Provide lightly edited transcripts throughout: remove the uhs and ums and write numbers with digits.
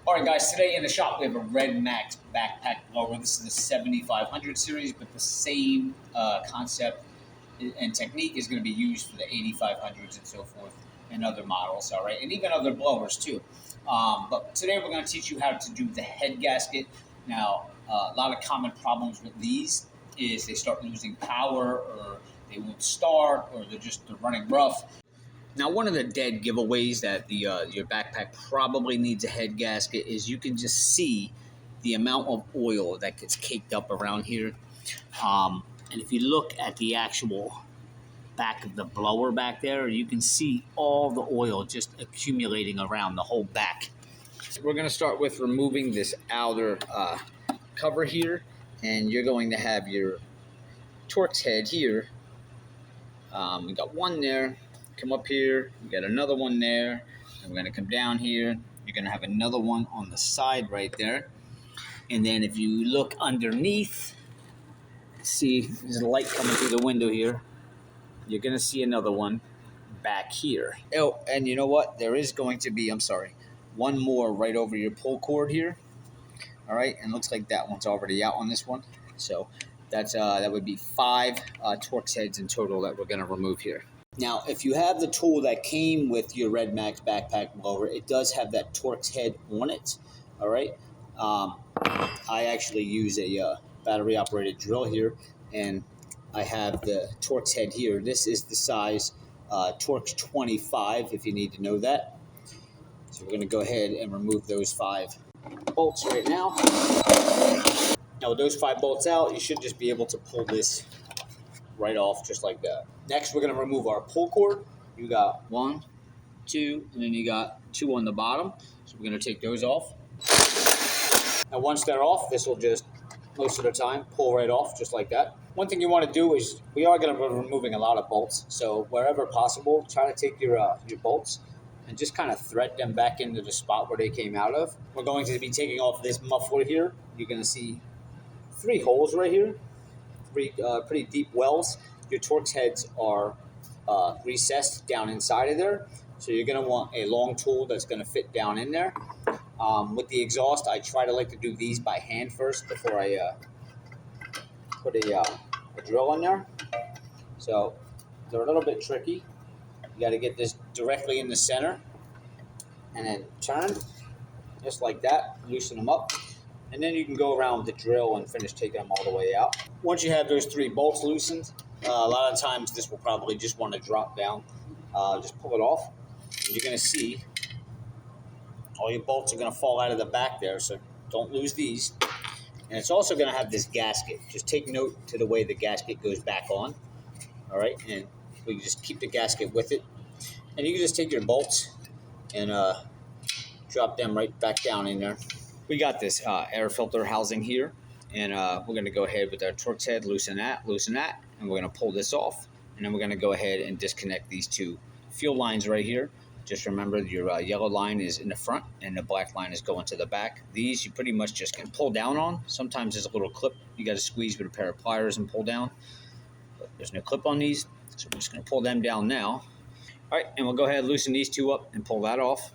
All right, guys, today in the shop we have a Redmax backpack blower. This is the 7500 series, but the same concept and technique is going to be used for the 8500s and so forth and other models, all right, and even other blowers too. But today we're going to teach you how to do the head gasket. Now, a lot of common problems with these is they start losing power, or they won't start, or they're running rough. Now, one of the dead giveaways that your backpack probably needs a head gasket is you can just see the amount of oil that gets caked up around here. And if you look at the actual back of the blower back there, you can see all the oil just accumulating around the whole back. We're going to start with removing this outer cover here, and you're going to have your Torx head here. We got one there. Come up here, we got another one there, and we're going to come down here. You're going to have another one on the side right there. And then if you look underneath, see there's a light coming through the window here. You're going to see another one back here. Oh, and you know what? There is going to be, one more right over your pull cord here. All right, and looks like that one's already out on this one. So that would be 5 Torx heads in total that we're going to remove here. Now, if you have the tool that came with your Redmax backpack blower, it does have that Torx head on it, all right? I actually use a battery-operated drill here, and I have the Torx head here. This is the size Torx 25, if you need to know that. So we're going to go ahead and remove those 5 bolts right now. Now, with those 5 bolts out, you should just be able to pull this right off just like that. Next, we're going to remove our pull cord. You got 1, 2, and then you got 2 on the bottom. So we're going to take those off. Now, once they're off, this will just, most of the time, pull right off just like that. One thing you want to do is, we are going to be removing a lot of bolts. So wherever possible, try to take your bolts and just kind of thread them back into the spot where they came out of. We're going to be taking off this muffler here. You're going to see 3 holes right here. 3 pretty deep wells. Your Torx heads are recessed down inside of there, so you're going to want a long tool that's going to fit down in there. With the exhaust, I try to like to do these by hand first before I put a drill in there. So they're a little bit tricky. You got to get this directly in the center and then turn just like that, loosen them up. And then you can go around with the drill and finish taking them all the way out. Once you have those 3 bolts loosened, a lot of times this will probably just want to drop down. Just pull it off. And you're going to see all your bolts are going to fall out of the back there, so don't lose these. And it's also going to have this gasket. Just take note to the way the gasket goes back on. All right, and we can just keep the gasket with it. And you can just take your bolts and drop them right back down in there. We got this air filter housing here, and we're going to go ahead with our Torx head, loosen that, and we're going to pull this off. And then we're going to go ahead and disconnect these 2 fuel lines right here. Just remember your yellow line is in the front and the black line is going to the back. These you pretty much just can pull down on. Sometimes there's a little clip you got to squeeze with a pair of pliers and pull down. But there's no clip on these, so we're just going to pull them down now. All right, and we'll go ahead and loosen these 2 up and pull that off.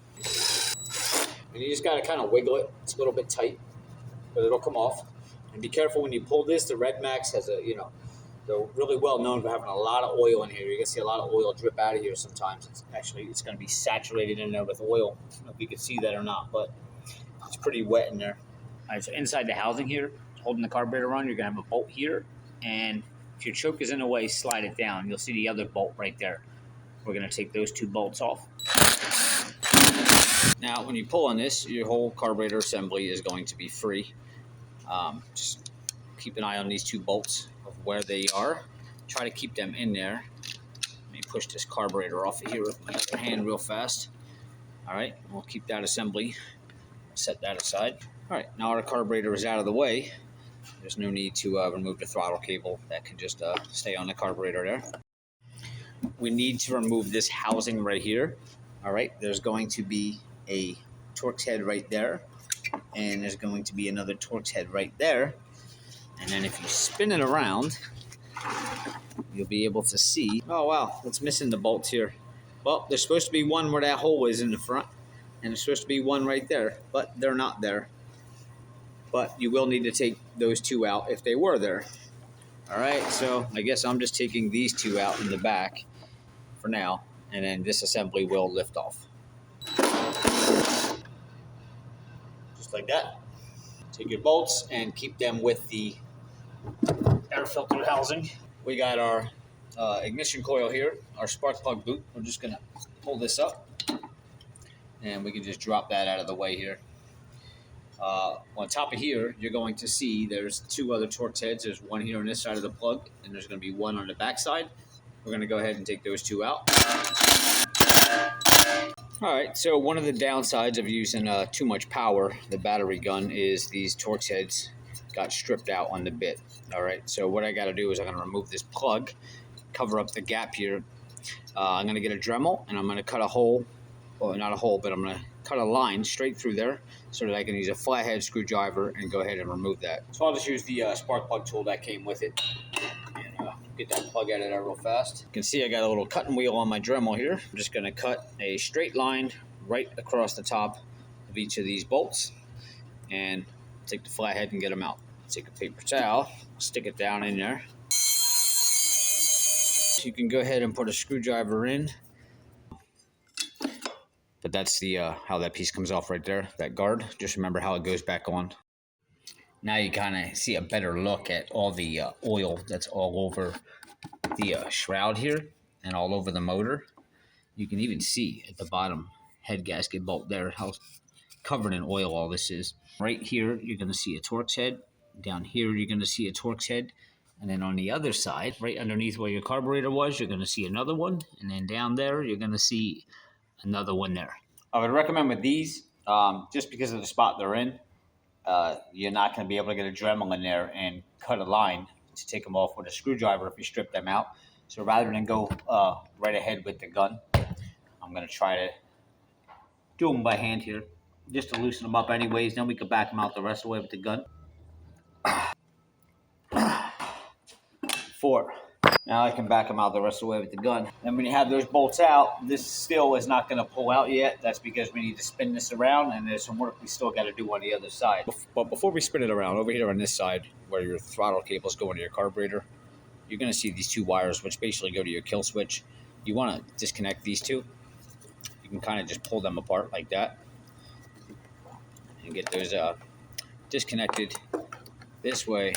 And you just got to kind of wiggle it. It's a little bit tight, but it'll come off. And be careful when you pull this. The Redmax has they're really well known for having a lot of oil in here. You're going to see a lot of oil drip out of here sometimes. It's going to be saturated in there with oil. I don't know if you can see that or not, but it's pretty wet in there. All right, so inside the housing here, holding the carburetor on, you're going to have a bolt here. And if your choke is in the way, slide it down. You'll see the other bolt right there. We're going to take those 2 bolts off. Now, when you pull on this, your whole carburetor assembly is going to be free. Just keep an eye on these 2 bolts of where they are. Try to keep them in there. Let me push this carburetor off of here with my other hand real fast. All right, we'll keep that assembly. Set that aside. All right, now our carburetor is out of the way. There's no need to remove the throttle cable. That can just stay on the carburetor there. We need to remove this housing right here. All right, there's going to be a Torx head right there, and there's going to be another Torx head right there. And then if you spin it around, you'll be able to see, oh wow, it's missing the bolts here. Well, there's supposed to be one where that hole is in the front. and there's supposed to be one right there, but they're not there. But you will need to take those two out if they were there. All right, so I guess I'm just taking these two out in the back for now, and then this assembly will lift off. Just like that. Take your bolts and keep them with the air filter housing. We got our ignition coil here, our spark plug boot. We're just gonna pull this up, and we can just drop that out of the way here. On top of here, you're going to see there's two other Torx heads. There's one here on this side of the plug, and there's going to be one on the back side. We're going to go ahead and take those two out. All right, so one of the downsides of using too much power, the battery gun, is these Torx heads got stripped out on the bit. All right, so what I got to do is I'm going to remove this plug, cover up the gap here. I'm going to get a Dremel, and I'm going to cut a hole. Well, not a hole, but I'm going to cut a line straight through there so that I can use a flathead screwdriver and go ahead and remove that. So I'll just use the spark plug tool that came with it and get that plug out of there real fast. You can see I got a little cutting wheel on my Dremel here. I'm just going to cut a straight line right across the top of each of these bolts and take the flathead and get them out. Take a paper towel, stick it down in there. So you can go ahead and put a screwdriver in. But that's the how that piece comes off right there, that guard. Just remember how it goes back on. Now you kind of see a better look at all the oil that's all over the shroud here and all over the motor. You can even see at the bottom head gasket bolt there how covered in oil all this is. Right here, you're going to see a Torx head. Down here, you're going to see a Torx head. And then on the other side, right underneath where your carburetor was, you're going to see another one. And then down there, you're going to see another one there. I would recommend with these, just because of the spot they're in, you're not going to be able to get a Dremel in there and cut a line to take them off with a screwdriver if you strip them out. So rather than go right ahead with the gun, I'm going to try to do them by hand here, just to loosen them up anyways. Then we can back them out the rest of the way with the gun. 4. Now I can back them out the rest of the way with the gun. And when you have those bolts out, this still is not going to pull out yet. That's because we need to spin this around, and there's some work we still got to do on the other side. But before we spin it around, over here on this side, where your throttle cables go into your carburetor, you're going to see these two wires, which basically go to your kill switch. You want to disconnect these two. You can kind of just pull them apart like that and get those disconnected. This way,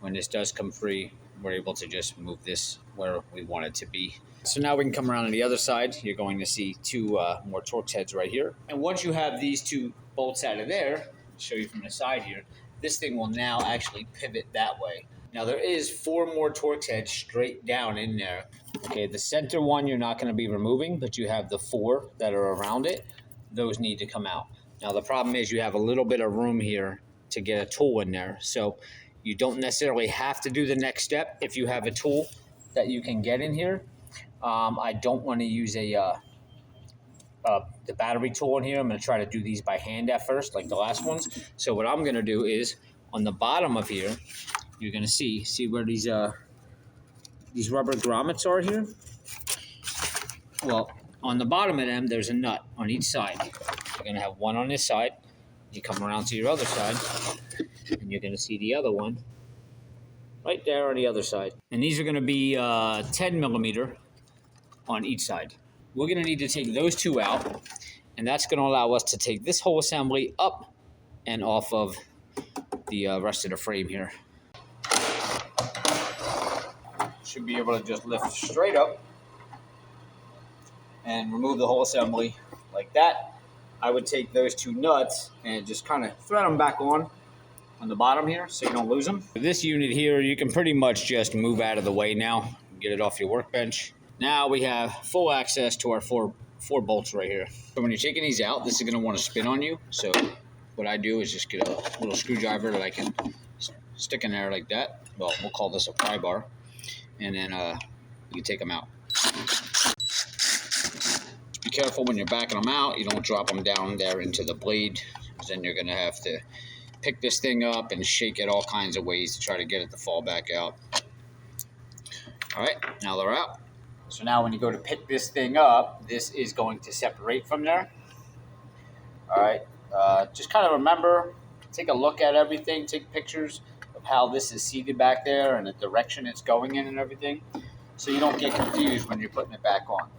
when this does come free, we're able to just move this where we want it to be. So now we can come around on the other side. You're going to see two more Torx heads right here. And once you have these two bolts out of there, I'll show you from the side here, this thing will now actually pivot that way. Now there is 4 more Torx heads straight down in there. Okay, the center one you're not going to be removing, but you have the 4 that are around it. Those need to come out. Now the problem is you have a little bit of room here to get a tool in there. So you don't necessarily have to do the next step if you have a tool that you can get in here. I don't want to use the battery tool in here. I'm going to try to do these by hand at first, like the last ones. So what I'm going to do is on the bottom of here, you're going to see where these rubber grommets are here. Well, on the bottom of them, there's a nut on each side. You're going to have one on this side. You come around to your other side, and you're going to see the other one right there on the other side. And these are going to be 10 millimeter on each side. We're going to need to take those two out, and that's going to allow us to take this whole assembly up and off of the rest of the frame here. Should be able to just lift straight up and remove the whole assembly like that. I would take those two nuts and just kind of thread them back on the bottom here so you don't lose them. This unit here, you can pretty much just move out of the way now, get it off your workbench. Now we have full access to our four bolts right here. So when you're taking these out, this is going to want to spin on you. So what I do is just get a little screwdriver that I can stick in there like that. Well, we'll call this a pry bar. And then you take them out. Be careful when you're backing them out. You don't drop them down there into the blade, because then you're going to have to pick this thing up and shake it all kinds of ways to try to get it to fall back out. All right, now they're out. So now when you go to pick this thing up, this is going to separate from there. All right. Just kind of remember, take a look at everything, take pictures of how this is seated back there and the direction it's going in and everything, so you don't get confused when you're putting it back on.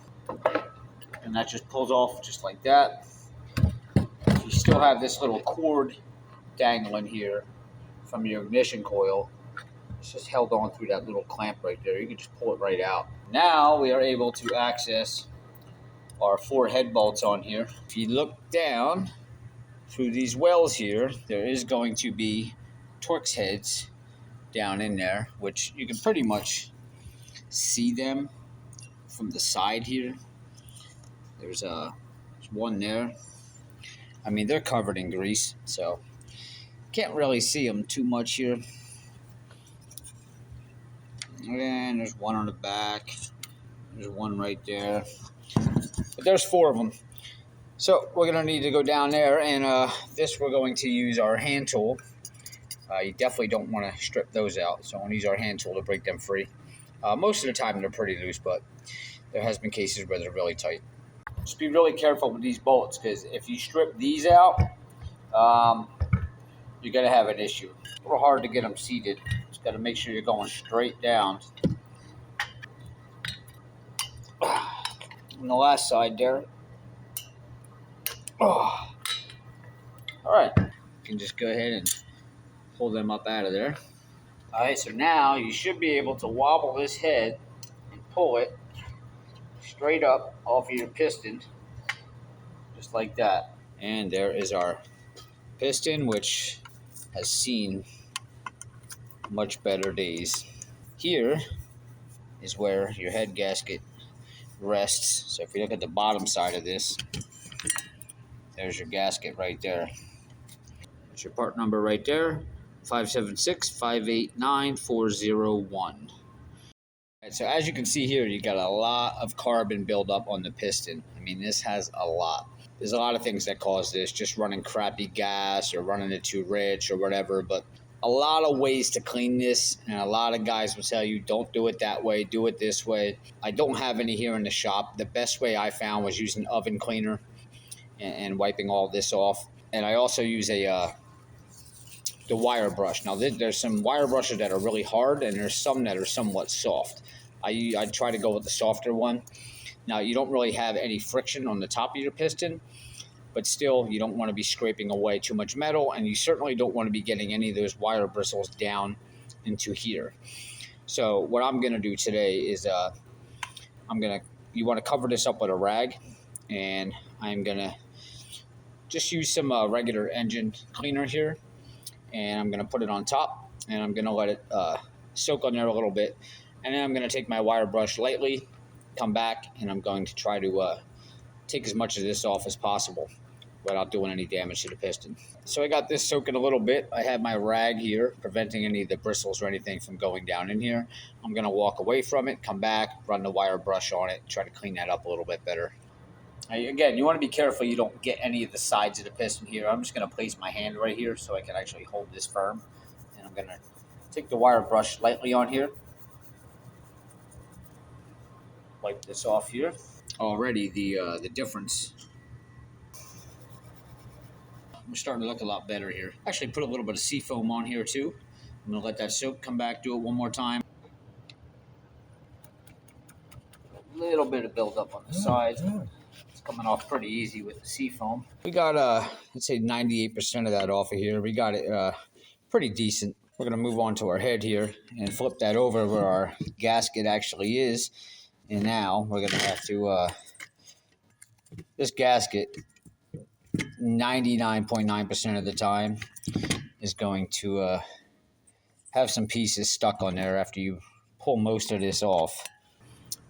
And that just pulls off just like that. You still have this little cord dangling here from your ignition coil. It's just held on through that little clamp right there. You can just pull it right out. Now we are able to access our 4 head bolts on here. If you look down through these wells here, there is going to be Torx heads down in there, which you can pretty much see them from the side here. There's one there. I mean, they're covered in grease, so can't really see them too much here. And there's one on the back. There's one right there. But there's 4 of them. So we're going to need to go down there, and this we're going to use our hand tool. You definitely don't want to strip those out, so I'm going to use our hand tool to break them free. Most of the time they're pretty loose, but there has been cases where they're really tight. Just be really careful with these bolts, because if you strip these out, you're going to have an issue. A little hard to get them seated. Just got to make sure you're going straight down. On the last side there. Oh. All right, you can just go ahead and pull them up out of there. All right, so now you should be able to wobble this head and pull it straight up off of your piston, just like that. And there is our piston, which has seen much better days. Here is where your head gasket rests. So if you look at the bottom side of this, there's your gasket right there. There's your part number right there, 576-589-401. Right, so as you can see here, you got a lot of carbon buildup on the piston. I mean, this has a lot. There's a lot of things that cause this, just running crappy gas or running it too rich or whatever, but a lot of ways to clean this, and a lot of guys will tell you, don't do it that way, do it this way. I don't have any here in the shop. The best way I found was using oven cleaner and wiping all this off. And I also use the wire brush. Now, there's some wire brushes that are really hard, and there's some that are somewhat soft. I try to go with the softer one. Now, you don't really have any friction on the top of your piston, but still, you don't want to be scraping away too much metal, and you certainly don't want to be getting any of those wire bristles down into here. So what I'm going to do today is you want to cover this up with a rag, and I'm going to just use some regular engine cleaner here, and I'm going to put it on top, and I'm going to let it soak on there a little bit, and then I'm going to take my wire brush lightly, come back, and I'm going to try to take as much of this off as possible without doing any damage to the piston. So I got this soaking a little bit. I have my rag here, preventing any of the bristles or anything from going down in here. I'm going to walk away from it, come back, run the wire brush on it, try to clean that up a little bit better. Again, you want to be careful you don't get any of the sides of the piston here. I'm just going to place my hand right here so I can actually hold this firm. And I'm going to take the wire brush lightly on here. Wipe this off here. Already the difference. We're starting to look a lot better here. Actually put a little bit of seafoam on here too. I'm going to let that soak, come back, do it one more time. A little bit of buildup on the sides. It's coming off pretty easy with the seafoam. We got, let's say 98% of that off of here. We got it pretty decent. We're going to move on to our head here and flip that over where our gasket actually is. And now we're going to have to, this gasket, 99.9% of the time, is going to have some pieces stuck on there after you pull most of this off.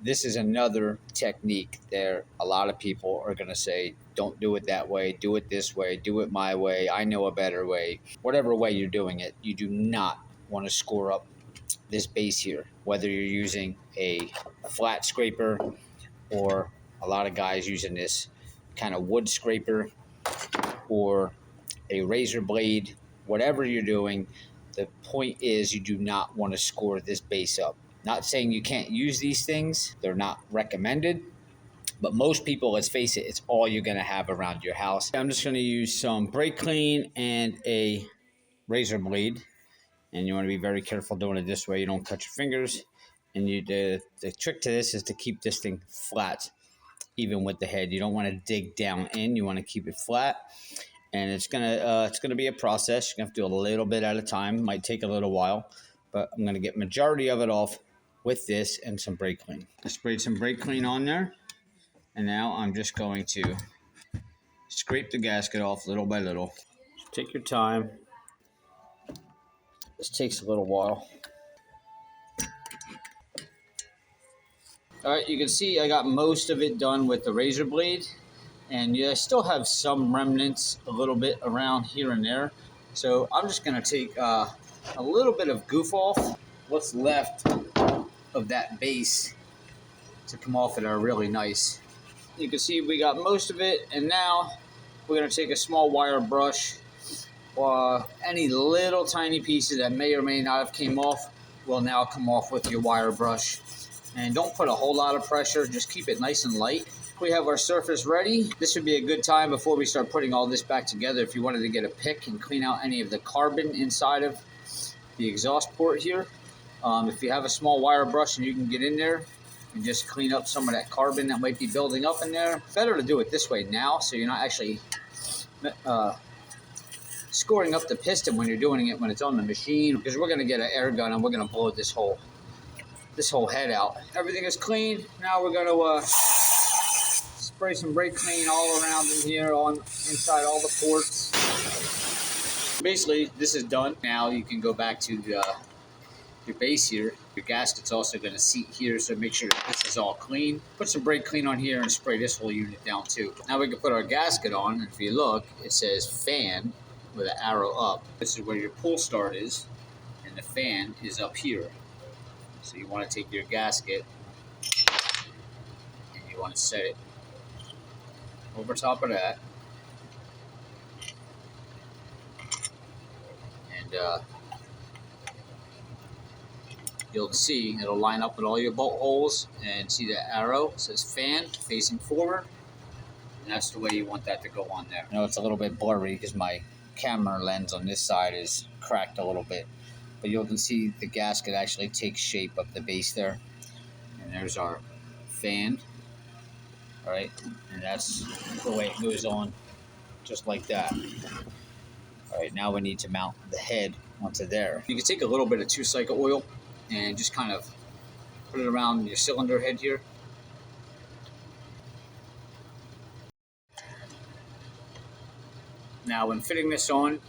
This is another technique there. A lot of people are going to say, don't do it that way, do it this way, do it my way, I know a better way. Whatever way you're doing it, you do not want to score up this base here, whether you're using a flat scraper or a lot of guys using this kind of wood scraper or a razor blade. Whatever you're doing, the point is you do not want to score this base up. Not saying you can't use these things. They're not recommended, But most people, let's face it, it's all you're going to have around your house. I'm just going to use some brake clean and a razor blade. And you want to be very careful doing it this way. You don't cut your fingers. And the trick to this is to keep this thing flat, even with the head. You don't want to dig down in. You want to keep it flat. And it's gonna be a process. You're gonna have to do a little bit at a time. Might take a little while, but I'm gonna get majority of it off with this and some brake clean. I sprayed some brake clean on there, and now I'm just going to scrape the gasket off little by little. Take your time. This takes a little while. All right, you can see I got most of it done with the razor blade. And yeah, I still have some remnants a little bit around here and there. So I'm just going to take a little bit of goof off what's left of that base to come off it are really nice. You can see we got most of it, and now we're going to take a small wire brush. Any little tiny pieces that may or may not have came off will now come off with your wire brush. And don't put a whole lot of pressure, just keep it nice and light. We have our surface ready. This would be a good time before we start putting all this back together if you wanted to get a pick and clean out any of the carbon inside of the exhaust port here. If you have a small wire brush and you can get in there and just clean up some of that carbon that might be building up in there, better to do it this way now so you're not actually scoring up the piston when you're doing it when it's on the machine, because we're going to get an air gun and we're going to blow this whole head out. Everything is clean. Now we're going to spray some brake clean all around in here, inside all the ports. Basically, this is done. Now you can go back to your base here. Your gasket's also going to seat here, so make sure that this is all clean. Put some brake clean on here and spray this whole unit down too. Now we can put our gasket on, and if you look, it says fan with an arrow up. This is where your pull start is, and the fan is up here. So you want to take your gasket and you want to set it over top of that, and you'll see it'll line up with all your bolt holes, and see that arrow, it says fan facing forward, and that's the way you want that to go on there. I know it's a little bit blurry because my camera lens on this side is cracked a little bit, but you can see the gasket actually takes shape up the base there, and there's our fan. All right, and that's the way it goes on, just like that. All right, now we need to mount the head onto there. You can take a little bit of 2-cycle oil and just kind of put it around your cylinder head here. Now when fitting this on, you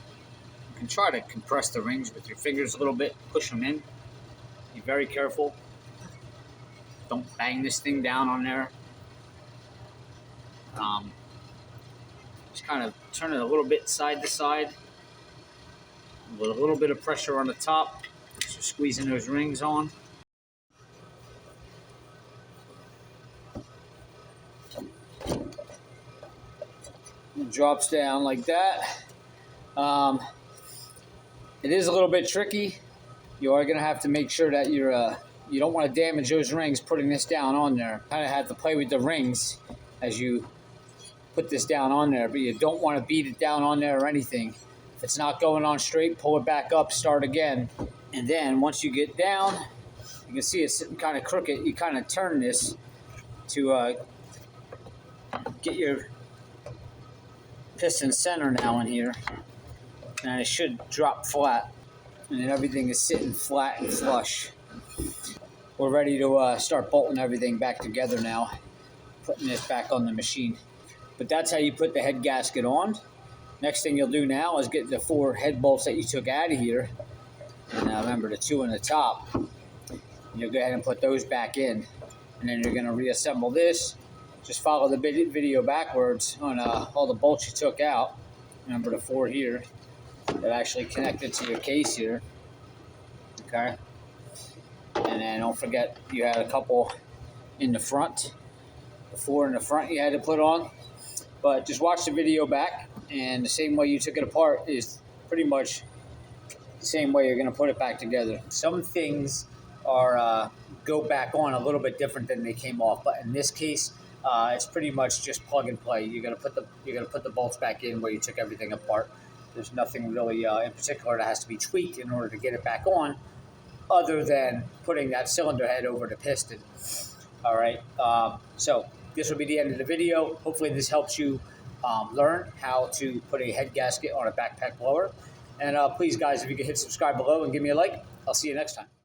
can try to compress the rings with your fingers a little bit, push them in. Be very careful. Don't bang this thing down on there. Just kind of turn it a little bit side to side with a little bit of pressure on the top, so squeezing those rings on. It drops down like that. It is a little bit tricky. You are going to have to make sure that you don't want to damage those rings putting this down on there. Kind of have to play with the rings as you put this down on there, but you don't want to beat it down on there or anything. If it's not going on straight, pull it back up, start again. And then once you get down, you can see it's sitting kind of crooked. You kind of turn this to get your piston center now in here, and it should drop flat, and then everything is sitting flat and flush. We're ready to start bolting everything back together now, putting this back on the machine. But that's how you put the head gasket on. Next thing you'll do now is get the 4 head bolts that you took out of here, and remember the 2 on the top. You'll go ahead and put those back in, and then you're going to reassemble this. Just follow the video backwards on all the bolts you took out. Remember the 4 here that actually connected to your case here. Okay. And then don't forget you had a couple in the front. The 4 in the front you had to put on. But just watch the video back, and the same way you took it apart is pretty much the same way you're going to put it back together. Some things are go back on a little bit different than they came off, but in this case, It's pretty much just plug and play. You're gonna put the bolts back in where you took everything apart. There's nothing really in particular that has to be tweaked in order to get it back on, other than putting that cylinder head over the piston. All right. So this will be the end of the video. Hopefully this helps you learn how to put a head gasket on a backpack blower. And please, guys, if you could hit subscribe below and give me a like, I'll see you next time.